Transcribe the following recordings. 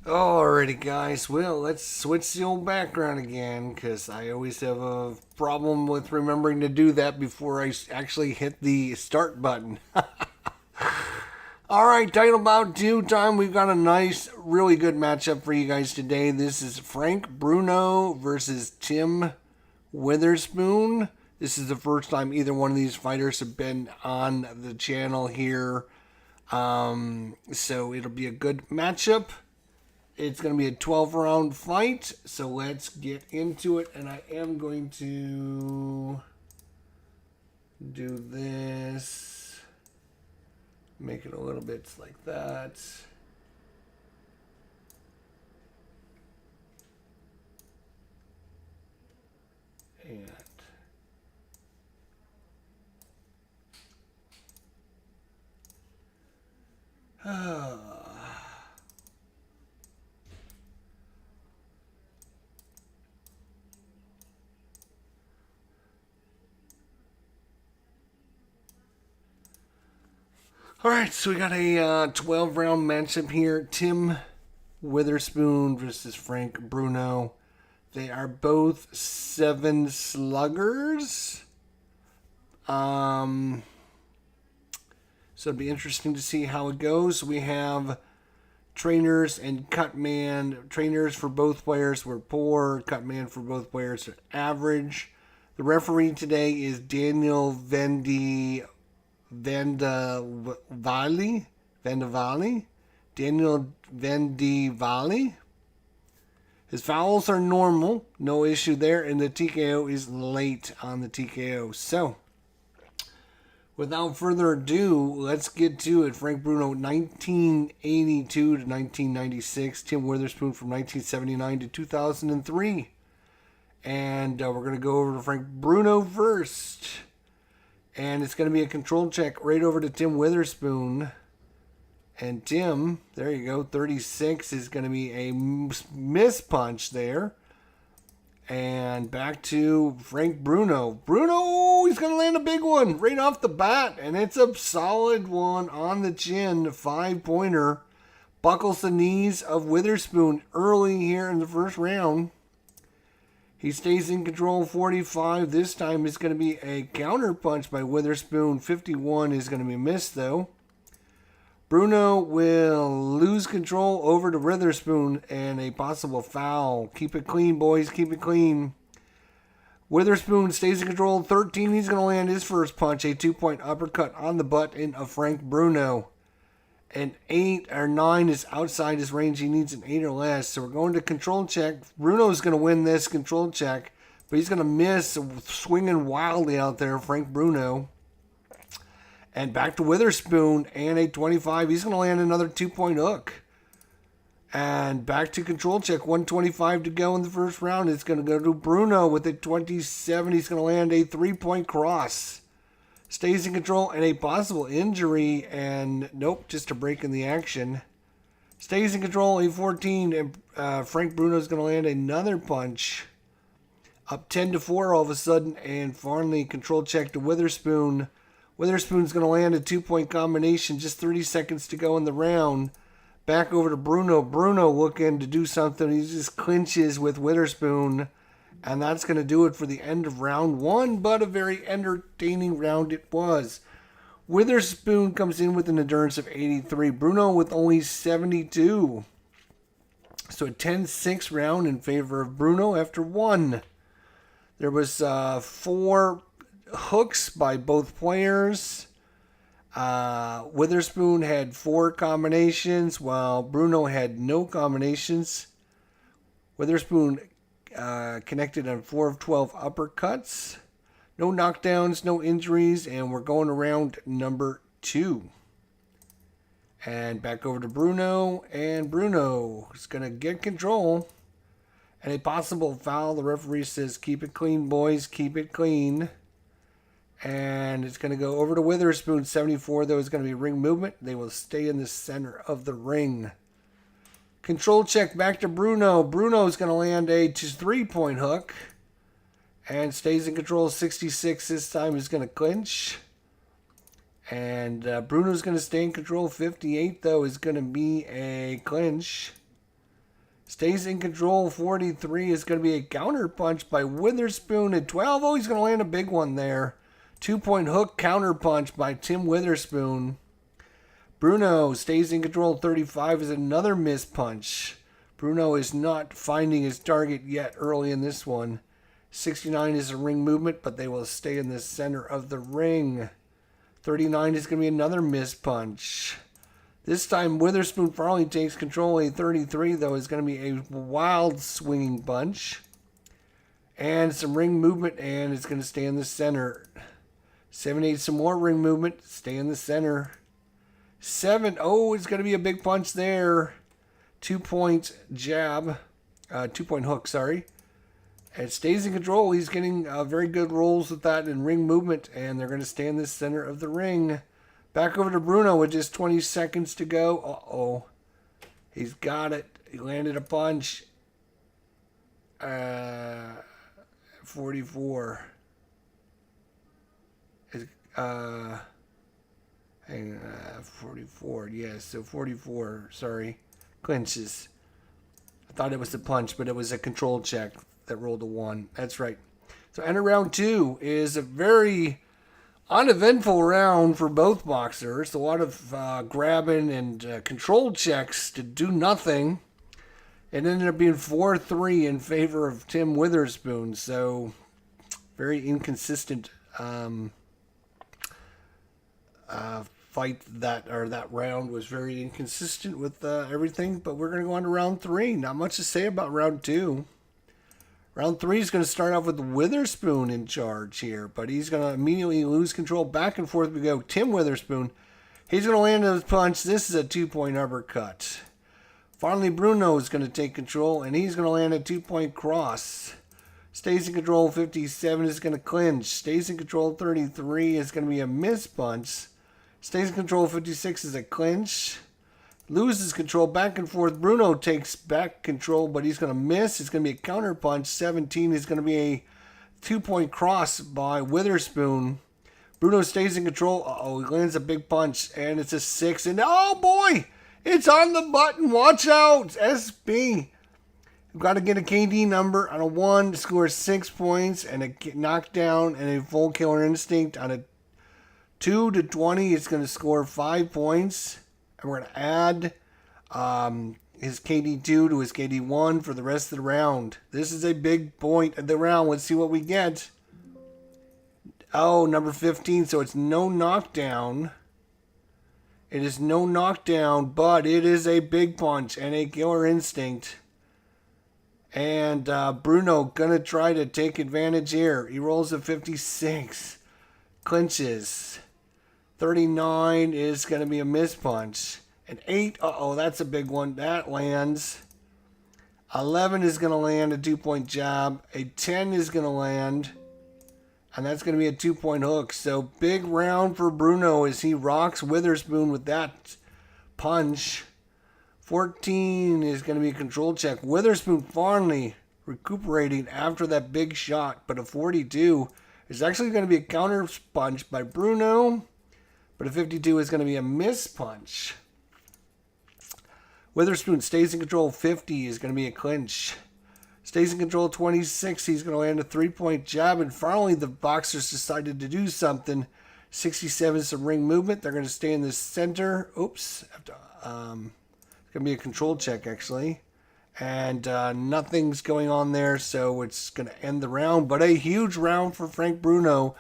Alrighty, guys. Well, let's switch the old background again because I always have a problem with remembering to do that before I actually hit the start button. Alright, title bout 2 time. We've got a nice, really good matchup for you guys today. This is Frank Bruno versus Tim Witherspoon. This is the first time either one of these fighters have been on the channel here. So it'll be a good matchup. It's going to be a 12-round fight, so let's get into it. And I am going to do this. Make it a little bit like that. And all right, so we got a 12-round matchup here. Tim Witherspoon versus Frank Bruno. They are both 7 sluggers. So it'll be interesting to see how it goes. We have trainers and cutman. Trainers for both players were poor. Cutman for both players are average. The referee today is Daniel Vandavali. Daniel Vandavali. His fouls are normal, no issue there, and the TKO is late on the TKO. So, without further ado, let's get to it. Frank Bruno, 1982 to 1996. Tim Witherspoon from 1979 to 2003. And we're going to go over to Frank Bruno first. And it's going to be a control check right over to Tim Witherspoon. And Tim, there you go, 36 is going to be a miss punch there. And back to Frank Bruno. Bruno, he's going to land a big one right off the bat. And it's a solid one on the chin, 5-pointer. Buckles the knees of Witherspoon early here in the first round. He stays in control, 45. This time it's going to be a counter punch by Witherspoon. 51 is going to be missed, though. Bruno will lose control over to Witherspoon and a possible foul. Keep it clean, boys. Keep it clean. Witherspoon stays in control, 13. He's going to land his first punch, a 2-point uppercut on the butt of Frank Bruno. An 8 or 9 is outside his range. He needs an 8 or less. So we're going to control check. Bruno's going to win this control check, but he's going to miss, swinging wildly out there, Frank Bruno. And back to Witherspoon and a 25. He's going to land another 2-point hook. And back to control check. 125 to go in the first round. It's going to go to Bruno with a 27. He's going to land a 3-point cross. Stays in control and a possible injury. And nope, just a break in the action. Stays in control, a 14. And Frank Bruno's going to land another punch. Up 10-4 all of a sudden. And finally, control check to Witherspoon. Witherspoon's going to land a 2-point combination. Just 30 seconds to go in the round. Back over to Bruno. Bruno looking to do something. He just clinches with Witherspoon. And that's going to do it for the end of round 1. But a very entertaining round it was. Witherspoon comes in with an endurance of 83. Bruno with only 72. So a 10-6 round in favor of Bruno after 1. There was 4 hooks by both players. Witherspoon had 4 combinations while Bruno had no combinations. Witherspoon connected on 4 of 12 uppercuts. No knockdowns, no injuries, and we're going around number 2. And back over to Bruno, and Bruno is going to get control. And a possible foul. The referee says, keep it clean, boys, keep it clean. And it's going to go over to Witherspoon. 74, though, is going to be ring movement. They will stay in the center of the ring. Control check back to Bruno. Bruno is going to land a 3-point hook. And stays in control. 66 this time is going to clinch. And Bruno's going to stay in control. 58, though, is going to be a clinch. Stays in control. 43 is going to be a counter punch by Witherspoon at 12. Oh, he's going to land a big one there. 2-point hook counter punch by Tim Witherspoon. Bruno stays in control. 35 is another miss punch. Bruno is not finding his target yet early in this one. 69 is a ring movement, but they will stay in the center of the ring. 39 is going to be another miss punch. This time, Witherspoon finally takes control. A 33, though, is going to be a wild swinging punch. And some ring movement, and it's going to stay in the center. 78, some more ring movement, stay in the center. 7, oh, it's going to be a big punch there. 2-point jab, 2-point hook, sorry. And stays in control. He's getting very good rolls with that and ring movement, and they're going to stay in the center of the ring. Back over to Bruno with just 20 seconds to go. Uh-oh. He's got it. He landed a punch. 44. Hang on, 44. Yes, so 44. Sorry. Clinches. I thought it was a punch, but it was a control check that rolled a 1. That's right. So enter round 2 is a very uneventful round for both boxers. A lot of grabbing and control checks to do nothing. It ended up being 4-3 in favor of Tim Witherspoon. So very inconsistent fight that round was very inconsistent with everything. But we're going to go on to round 3. Not much to say about round 2. Round 3 is going to start off with Witherspoon in charge here, but he's going to immediately lose control. Back and forth we go. Tim Witherspoon, he's going to land a punch. This is a 2-point uppercut. Finally, Bruno is going to take control, and he's going to land a 2-point cross. Stays in control. 57 is going to clinch. Stays in control. 33 is going to be a miss punch. Stays in control. 56 is a clinch. Loses control. Back and forth. Bruno takes back control, but he's going to miss. It's going to be a counter punch. 17 is going to be a 2-point cross by Witherspoon. Bruno stays in control. Uh-oh, he lands a big punch, and it's a 6. And oh boy, it's on the button. Watch out, SB. We've got to get a KD number on a 1 to score 6 points, and a knockdown and a full killer instinct on a 2 to 20. It's going to score 5 points. And we're going to add his KD2 to his KD1 for the rest of the round. This is a big point of the round. Let's see what we get. Oh, number 15. So it's no knockdown. It is no knockdown, but it is a big punch and a killer instinct. And Bruno going to try to take advantage here. He rolls a 56. Clinches. 39 is going to be a miss punch. An 8, uh-oh, that's a big one. That lands. 11 is going to land a 2-point jab. A 10 is going to land. And that's going to be a 2-point hook. So big round for Bruno as he rocks Witherspoon with that punch. 14 is going to be a control check. Witherspoon finally recuperating after that big shot. But a 42 is actually going to be a counter punch by Bruno. But a 52 is going to be a miss punch. Witherspoon stays in control. 50 is going to be a clinch. Stays in control. 26, he's going to land a 3-point jab. And finally, the boxers decided to do something. 67 is some ring movement. They're going to stay in the center. Oops. It's going to be a control check, actually. And nothing's going on there, so it's going to end the round. But a huge round for Frank Bruno.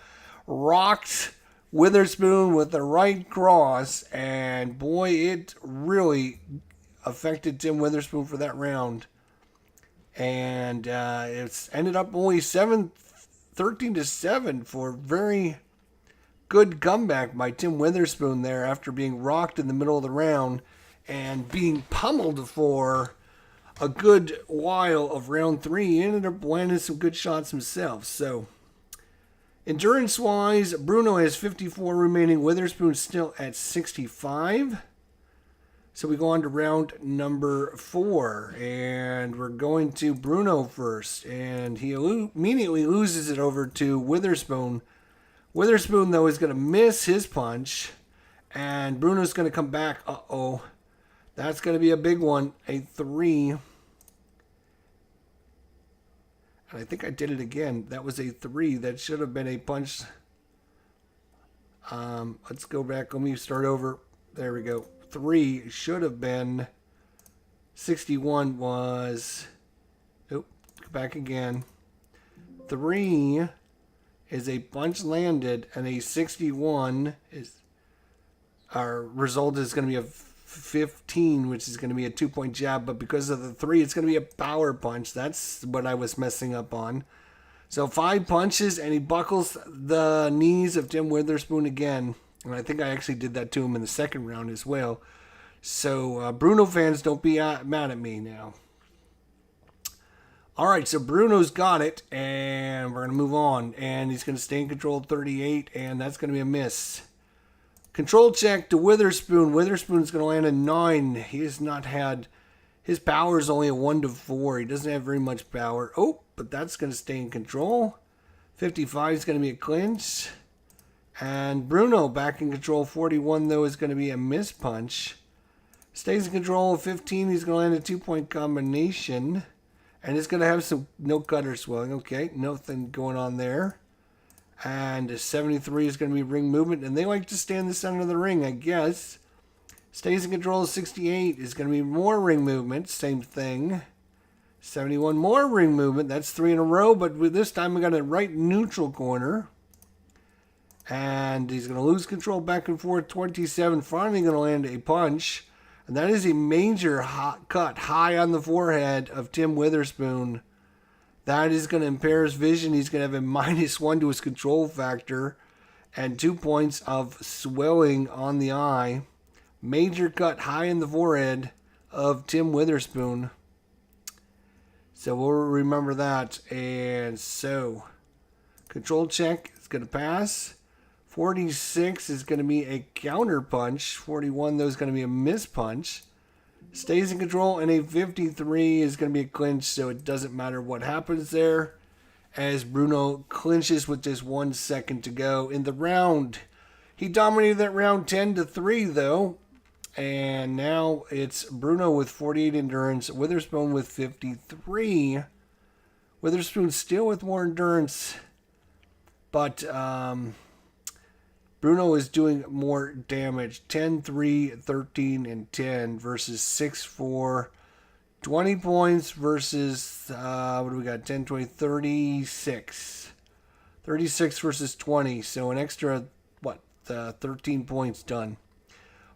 Rocked Witherspoon with the right cross, and boy, it really affected Tim Witherspoon for that round. And it's ended up only 13-7 for very good comeback by Tim Witherspoon there after being rocked in the middle of the round and being pummeled for a good while of round 3. He ended up landing some good shots himself. So endurance-wise, Bruno has 54 remaining. Witherspoon still at 65. So we go on to round number 4. And we're going to Bruno first. And he immediately loses it over to Witherspoon. Witherspoon, though, is going to miss his punch. And Bruno's going to come back. Uh-oh. That's going to be a big one. A 3. And I think I did it again. That was a 3. That should have been a punch. Let's go back. Let me start over. There we go. 3 should have been 61 was... Oh, go back again. 3 is a punch landed, and a 61 is... Our result is going to be a 15, which is going to be a 2-point jab, but because of the 3, it's going to be a power punch. That's what I was messing up on. So 5 punches, and he buckles the knees of Tim Witherspoon again. And I think I actually did that to him in the second round as well. So Bruno fans, don't be mad at me now. All right, so Bruno's got it, and we're going to move on. And he's going to stay in control 38, and that's going to be a miss. Control check to Witherspoon. Witherspoon's going to land a 9. He has not had... His power is only a 1 to 4. He doesn't have very much power. Oh, but that's going to stay in control. 55 is going to be a clinch. And Bruno back in control. 41, though, is going to be a miss punch. Stays in control of 15. He's going to land a 2-point combination. And it's going to have some no cutter swelling. Okay, nothing going on there. And 73 is going to be ring movement. And they like to stay in the center of the ring, I guess. Stays in control of 68 is going to be more ring movement. Same thing. 71 more ring movement. That's 3 in a row. But with this time we got a right neutral corner. And he's going to lose control back and forth. 27 finally going to land a punch. And that is a major cut high on the forehead of Tim Witherspoon. That is going to impair his vision. He's going to have a -1 to his control factor. And 2 points of swelling on the eye. Major cut high in the forehead of Tim Witherspoon. So we'll remember that. And so, control check is going to pass. 46 is going to be a counter punch. 41, though, is going to be a miss punch. Stays in control, and a 53 is going to be a clinch, so it doesn't matter what happens there. As Bruno clinches with just 1 second to go in the round. He dominated that round 10 to 3, though. And now it's Bruno with 48 endurance, Witherspoon with 53. Witherspoon still with more endurance, but Bruno is doing more damage. 10, 3, 13, and 10 versus 6, 4. 20 points versus, what do we got? 10, 20, 36. 36 versus 20. So an extra, 13 points done.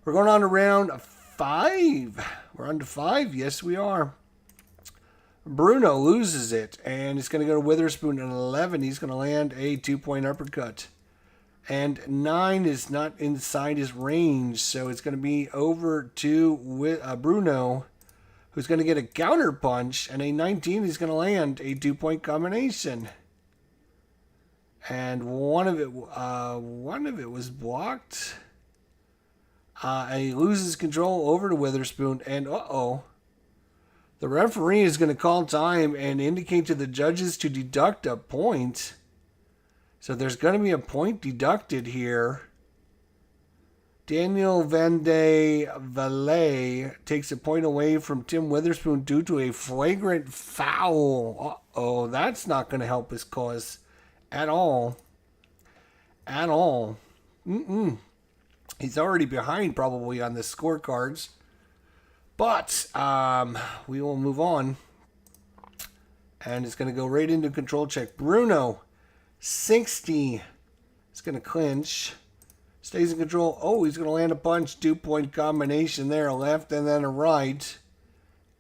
We're going on to round 5. We're on to 5. Yes, we are. Bruno loses it, and it's going to go to Witherspoon at 11. He's going to land a 2-point uppercut. And 9 is not inside his range, so it's going to be over to Bruno, who's going to get a counter punch, and a 19 is going to land a 2-point combination. And one of it was blocked. And he loses control over to Witherspoon, and the referee is going to call time and indicate to the judges to deduct a point. So there's going to be a point deducted here. Daniel Van de Valle takes a point away from Tim Witherspoon due to a flagrant foul. That's not going to help his cause at all. At all. He's already behind probably on the scorecards. But we will move on. And it's going to go right into control check. Bruno, 60. It's going to clinch. Stays in control. Oh, he's going to land a punch. 2-point combination there. A left and then a right.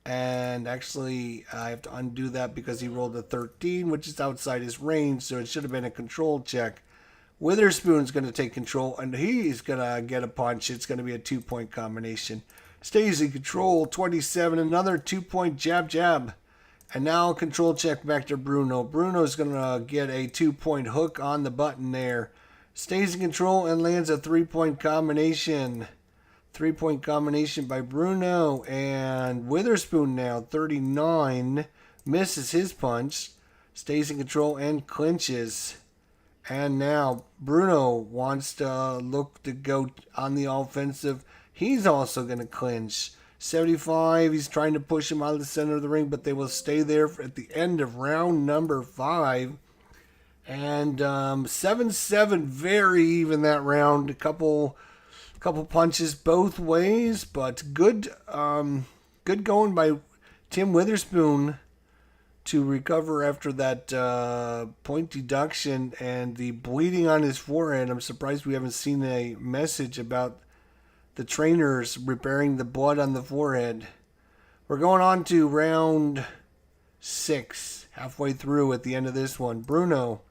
And actually, I have to undo that because he rolled a 13, which is outside his range. So it should have been a control check. Witherspoon's going to take control, and he's going to get a punch. It's going to be a 2-point combination. Stays in control, 27, another 2-point jab. And now control check back to Bruno. Bruno's going to get a 2-point hook on the button there. Stays in control and lands a 3-point combination. 3-point combination by Bruno. And Witherspoon now, 39, misses his punch. Stays in control and clinches. And now Bruno wants to look to go on the offensive. He's also going to clinch. 75, he's trying to push him out of the center of the ring, but they will stay there at the end of round number 5. And 7-7, very even that round. A couple punches both ways, but good going by Tim Witherspoon to recover after that point deduction and the bleeding on his forehead. I'm surprised we haven't seen a message about the trainers repairing the blood on the forehead. We're going on to round 6, halfway through at the end of this one. Bruno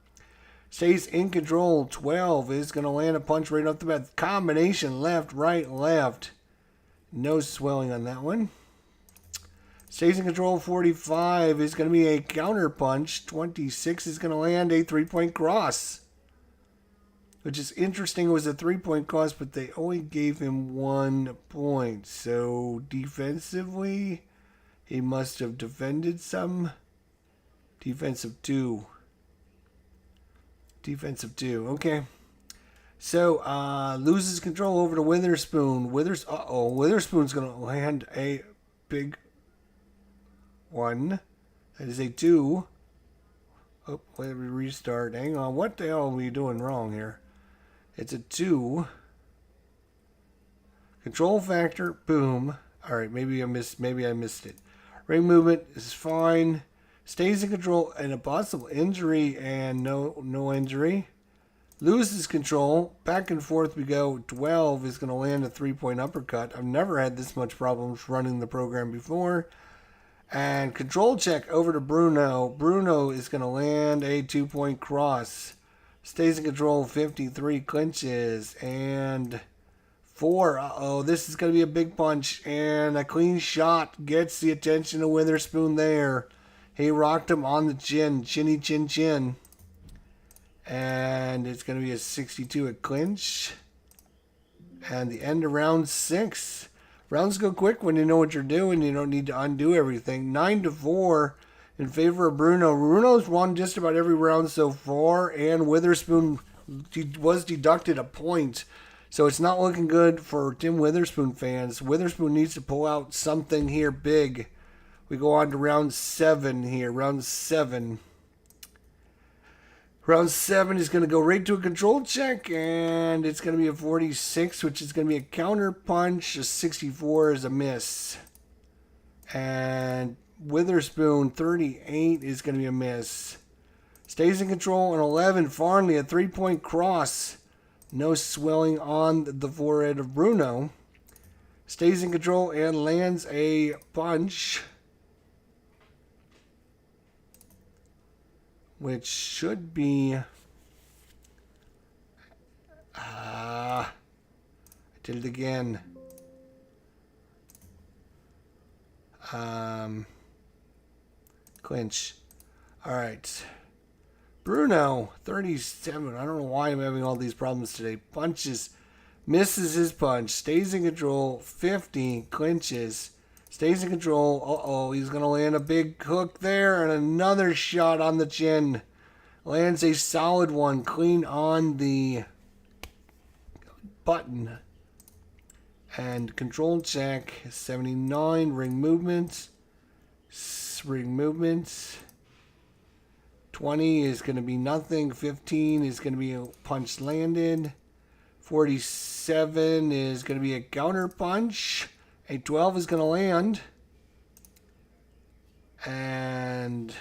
stays in control. 12 is going to land a punch right off the bat. Combination left, right, left. No swelling on that one. Stays in control. 45 is going to be a counter punch. 26 is going to land a 3-point cross. Which is interesting. It was a 3-point cross, but they only gave him 1 point. So defensively, he must have defended some. Defensive 2. Okay. So loses control over to Witherspoon. Witherspoon's going to land a big 1. That is a 2. Oh, let me restart. Hang on. What the hell are we doing wrong here? It's a 2. Control factor. Boom. All right. Maybe I missed it. Ring movement is fine. Stays in control and a possible injury and no injury. Loses control. Back and forth we go. 12 is going to land a 3-point uppercut. I've never had this much problems running the program before. And control check over to Bruno. Bruno is going to land a 2-point cross. Stays in control. 53 clinches. And 4. This is going to be a big punch. And a clean shot gets the attention of Witherspoon there. He rocked him on the chin. Chinny chin chin. And it's going to be a 62 at clinch. And the end of round 6. Rounds go quick when you know what you're doing. You don't need to undo everything. 9-4 in favor of Bruno. Bruno's won just about every round so far. And Witherspoon was deducted a point. So it's not looking good for Tim Witherspoon fans. Witherspoon needs to pull out something here big. We go on to round 7 here. Round 7. Round 7 is going to go right to a control check, and it's going to be a 46, which is going to be a counter punch. A 64 is a miss. And Witherspoon, 38 is going to be a miss. Stays in control, and 11, Farnley, a 3-point cross. No swelling on the forehead of Bruno. Stays in control and lands a punch, which should be, I did it again. Clinch. All right. Bruno, 37. I don't know why I'm having all these problems today. Punches, misses his punch, stays in control, 50, clinches. Stays in control. He's going to land a big hook there and another shot on the chin. Lands a solid one, clean on the button. And control check, 79, ring movements. 20 is going to be nothing. 15 is going to be a punch landed. 47 is going to be a counter punch. A 12 is going to land. And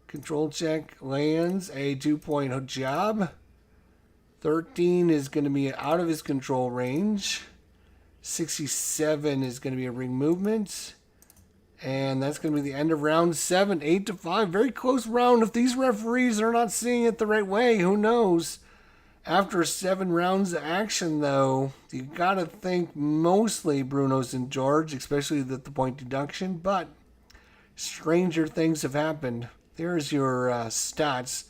control check lands a 2-point job. 13 is going to be out of his control range. 67 is going to be a ring movement. And that's going to be the end of round 7, 8-5. Very close round. If these referees are not seeing it the right way, who knows? After 7 rounds of action, though, you got to think mostly Bruno's in charge, especially the point deduction. But stranger things have happened. There's your stats.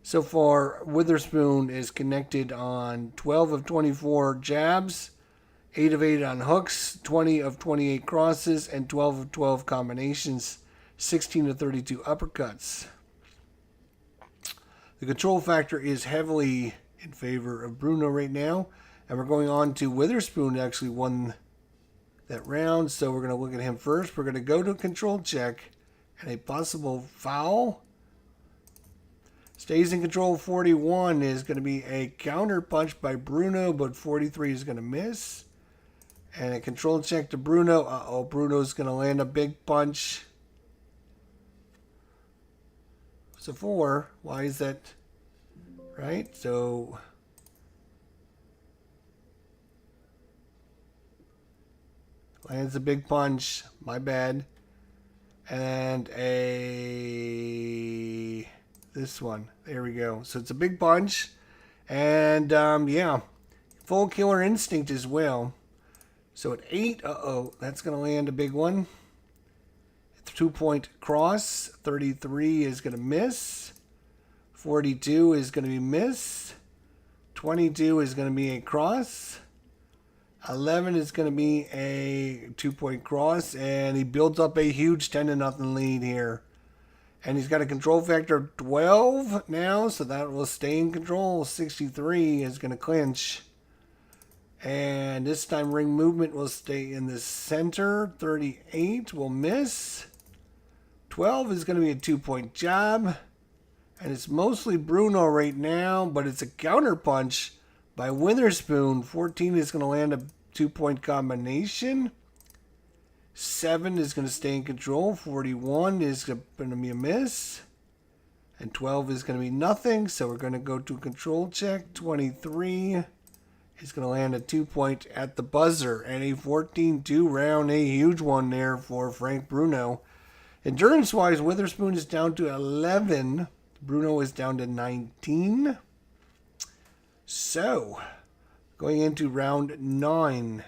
So far, Witherspoon is connected on 12 of 24 jabs, 8 of 8 on hooks, 20 of 28 crosses, and 12 of 12 combinations, 16 of 32 uppercuts. The control factor is heavily in favor of Bruno right now. And we're going on to Witherspoon, actually won that round. So we're going to look at him first. We're going to go to a control check and a possible foul. Stays in control. 41 is going to be a counter punch by Bruno, but 43 is going to miss. And a control check to Bruno. Uh-oh, Bruno's going to land a big punch. So 4. Why is that? Right? So lands a big punch. My bad. And this one. There we go. So it's a big punch. And yeah. Full killer instinct as well. So at 8, that's going to land a big one. 2-point cross. 33 is going to miss. 42 is going to be miss. 22 is going to be a cross. 11 is going to be a 2-point cross. And he builds up a huge 10-0 lead here. And he's got a control factor of 12 now. So that will stay in control. 63 is going to clinch. And this time ring movement will stay in the center. 38 will miss. 12 is going to be a 2-point job. And it's mostly Bruno right now, but it's a counter punch by Witherspoon. 14 is going to land a 2-point combination. 7 is going to stay in control. 41 is going to be a miss. And 12 is going to be nothing. So we're going to go to control check. 23 is going to land a 2-point at the buzzer. And a 14-2 round, a huge one there for Frank Bruno. Endurance-wise, Witherspoon is down to 11. Bruno is down to 19. So, going into round 9,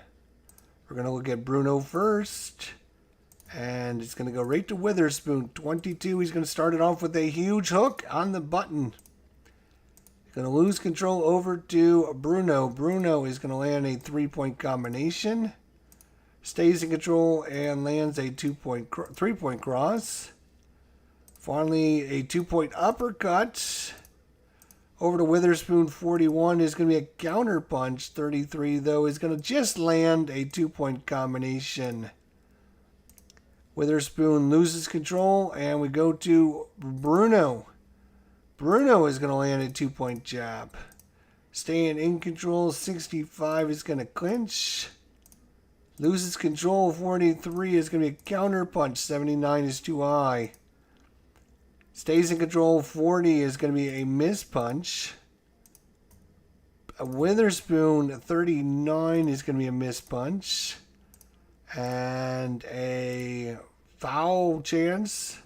we're going to look at Bruno first. And it's going to go right to Witherspoon. 22, he's going to start it off with a huge hook on the button. He's going to lose control over to Bruno. Bruno is going to land a 3-point combination. Stays in control and lands a 3-point cross. Finally, a 2-point uppercut. Over to Witherspoon. 41 is going to be a counter punch. 33, though, is going to just land a 2-point combination. Witherspoon loses control, and we go to Bruno. Bruno is going to land a 2-point jab. Staying in control. 65 is going to clinch. Loses control. 43 is going to be a counter punch. 79 is too high. Stays in control. 40 is going to be a miss punch. A Witherspoon. 39 is going to be a miss punch. And a foul chance.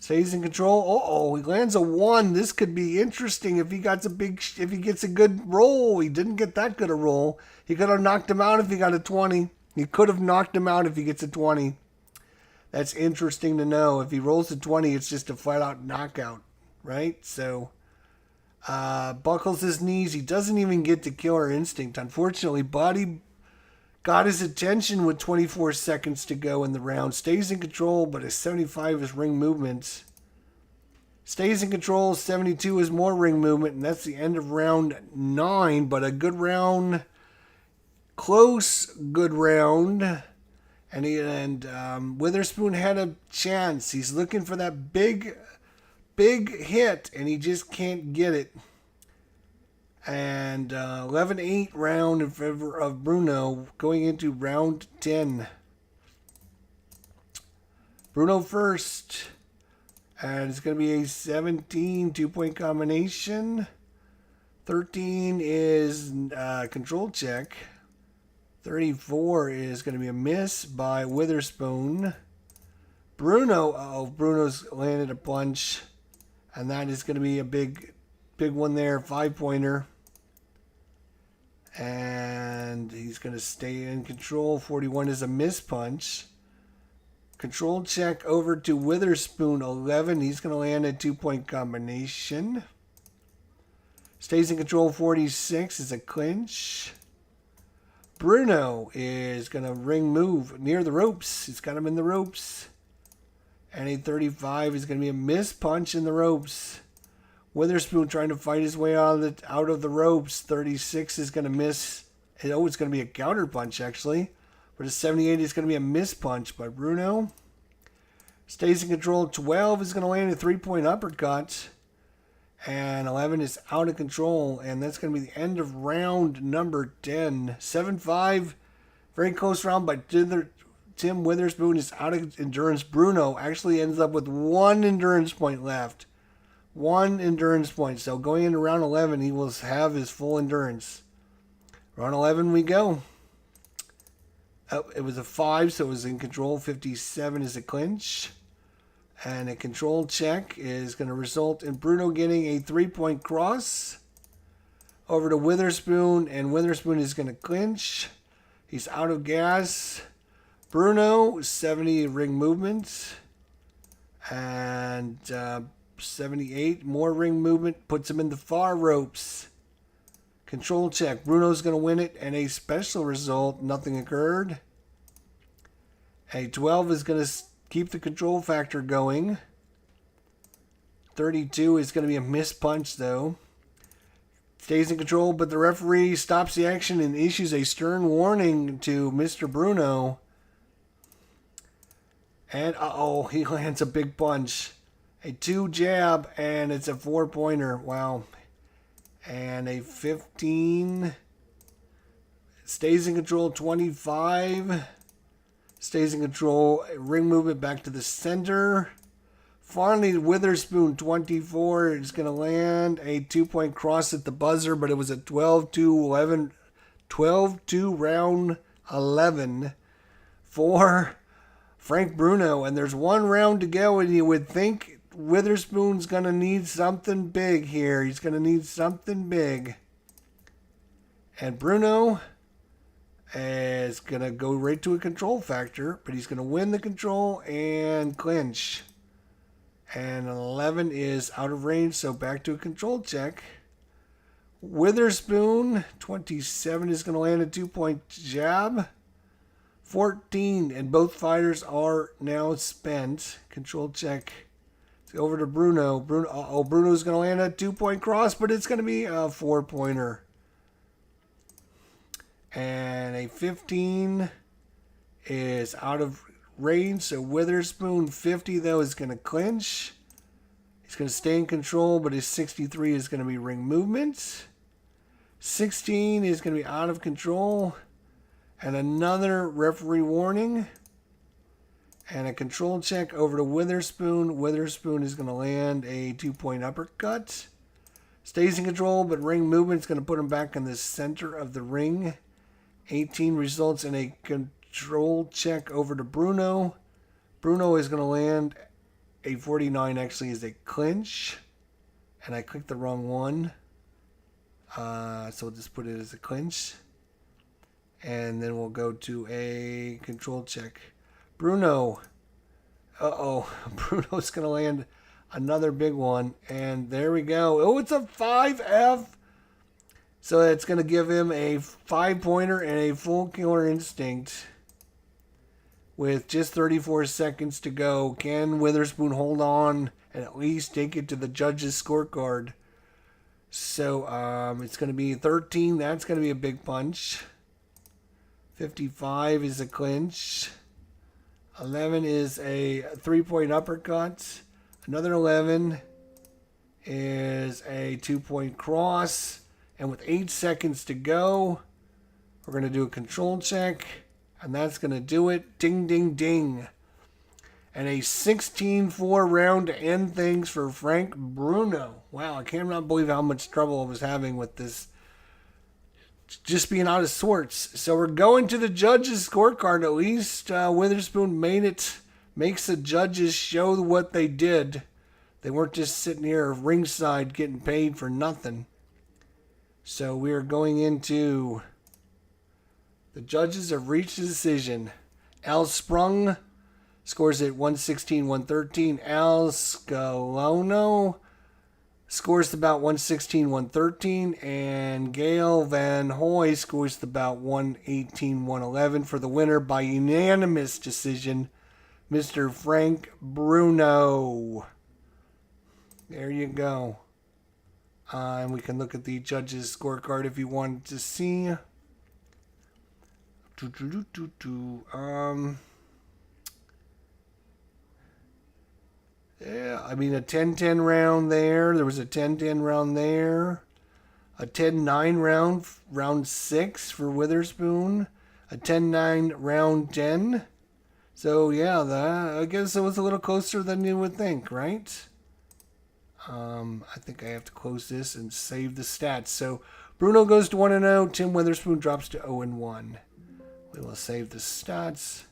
Stays in control. He lands a 1. This could be interesting if he gets a good roll. He didn't get that good a roll. He could have knocked him out if he got a 20. He could have knocked him out if he gets a 20. That's interesting to know. If he rolls a 20, it's just a flat-out knockout, right? So, buckles his knees. He doesn't even get to killer instinct, unfortunately. Body got his attention with 24 seconds to go in the round. Stays in control, but a 75 is ring movement. Stays in control, 72 is more ring movement, and that's the end of round 9. But a good round, close good round. And Witherspoon had a chance. He's looking for that big hit, and he just can't get it. And 11-8 round in favor of Bruno, going into round 10. Bruno first. And it's going to be a 17 2-point combination. 13 is control check. 34 is going to be a miss by Witherspoon. Bruno's landed a punch. And that is going to be a big one there, 5-pointer. And he's going to stay in control. 41 is a miss punch. Control check over to Witherspoon. 11. He's going to land a 2-point combination. Stays in control. 46 is a clinch. Bruno is going to ring move near the ropes. He's got him in the ropes. And a 35 is going to be a miss punch in the ropes. Witherspoon trying to fight his way out of the ropes. 36 is going to miss. Oh, it's going to be a counter punch, actually. But a 78 is going to be a miss punch by Bruno. Stays in control. 12 is going to land a 3-point uppercut. And 11 is out of control. And that's going to be the end of round number 10. 7-5. Very close round by Tim Witherspoon is out of endurance. Bruno actually ends up with 1 endurance point left. 1 endurance point. So going into round 11, he will have his full endurance. Round 11 we go. Oh, it was a 5, so it was in control. 57 is a clinch. And a control check is going to result in Bruno getting a 3-point cross over to Witherspoon. And Witherspoon is going to clinch. He's out of gas. Bruno, 70 ring movement. And 78 more ring movement. Puts him in the far ropes. Control check. Bruno's going to win it. And a special result. Nothing occurred. A 12 is going to keep the control factor going. 32 is going to be a missed punch, though. Stays in control, but the referee stops the action and issues a stern warning to Mr. Bruno. And, he lands a big punch. A 2 jab, and it's a 4-pointer. Wow. And a 15. Stays in control, 25. Stays in control. Ring movement back to the center. Finally, Witherspoon, 24, is going to land a 2-point cross at the buzzer, but it was a 12-2 round 11 for Frank Bruno. And there's 1 round to go, and you would think Witherspoon's going to need something big here. He's going to need something big. And Bruno is going to go right to a control factor, but he's going to win the control and clinch. And 11 is out of range, so back to a control check. Witherspoon, 27, is going to land a 2-point jab. 14, and both fighters are now spent. Control check. Let's go over to Bruno. Bruno's going to land a 2-point cross, but it's going to be a 4-pointer. And a 15 is out of range, so Witherspoon, 50, though, is going to clinch. He's going to stay in control, but his 63 is going to be ring movement. 16 is going to be out of control. And another referee warning. And a control check over to Witherspoon. Witherspoon is going to land a 2-point uppercut. Stays in control, but ring movement is going to put him back in the center of the ring. 18 results in a control check over to Bruno. Bruno is going to land a 49, actually, is a clinch. And I clicked the wrong one. So we'll just put it as a clinch. And then we'll go to a control check. Bruno. Bruno's going to land another big one. And there we go. Oh, it's a 5F. So it's going to give him a 5-pointer and a full killer instinct. With just 34 seconds to go, can Witherspoon hold on and at least take it to the judges' scorecard? So it's going to be 13. That's going to be a big punch. 55 is a clinch. 11 is a 3-point uppercut. Another 11 is a 2-point cross. And with 8 seconds to go, we're going to do a control check. And that's going to do it. Ding, ding, ding. And a 16-4 round to end things for Frank Bruno. Wow, I cannot believe how much trouble I was having with this. Just being out of sorts. So we're going to the judges' scorecard. At least Witherspoon makes the judges show what they did. They weren't just sitting here ringside getting paid for nothing. So we are going into... The judges have reached a decision. Al Sprung scores at 116-113. Al Scalono scores about 116-113. And Gail Van Hoy scores about 118-111 for the winner by unanimous decision, Mr. Frank Bruno. There you go. And we can look at the judges' scorecard if you wanted to see. Yeah, I mean a 10-10 round there. There was a 10-10 round there. A 10-9 round, round 6 for Witherspoon. A 10-9 round 10. So yeah, I guess it was a little closer than you would think, right? I think I have to close this and save the stats. So Bruno goes to 1-0. Tim Witherspoon drops to 0-1. We will save the stats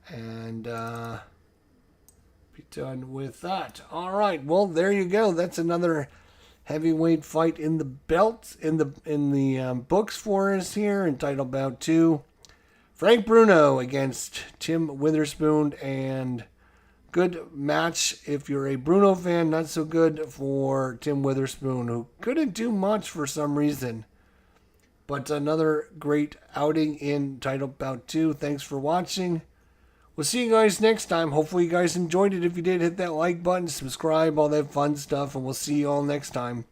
and be done with that. All right. Well, there you go. That's another heavyweight fight in the belt in the books for us here, entitled Bout 2. Frank Bruno against Tim Witherspoon, and good match if you're a Bruno fan. Not so good for Tim Witherspoon, who couldn't do much for some reason. But another great outing in title Bout 2. Thanks for watching. We'll see you guys next time. Hopefully you guys enjoyed it. If you did, hit that like button, subscribe, all that fun stuff, and we'll see you all next time.